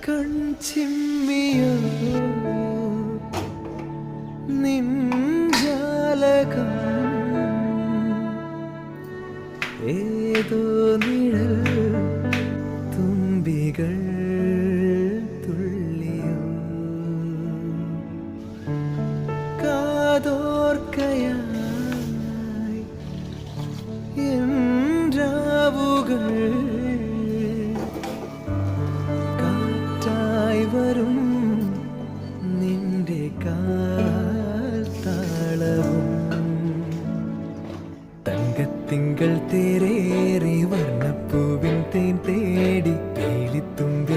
കൺചിമ്മിയോ നിൻജാലകം ഏതോ നിഴൽ തുമ്പികൾ തുള്ളിയോ കാതോർക്കയായി എൻ രാവുകൾ വരും നിന്റെ കാൽത്താളവും തങ്കത്തിങ്കൾ തേരേറി വർണ്ണപ്പൂവിൻ തേൻ തേടി കേളിത്തുമ്പി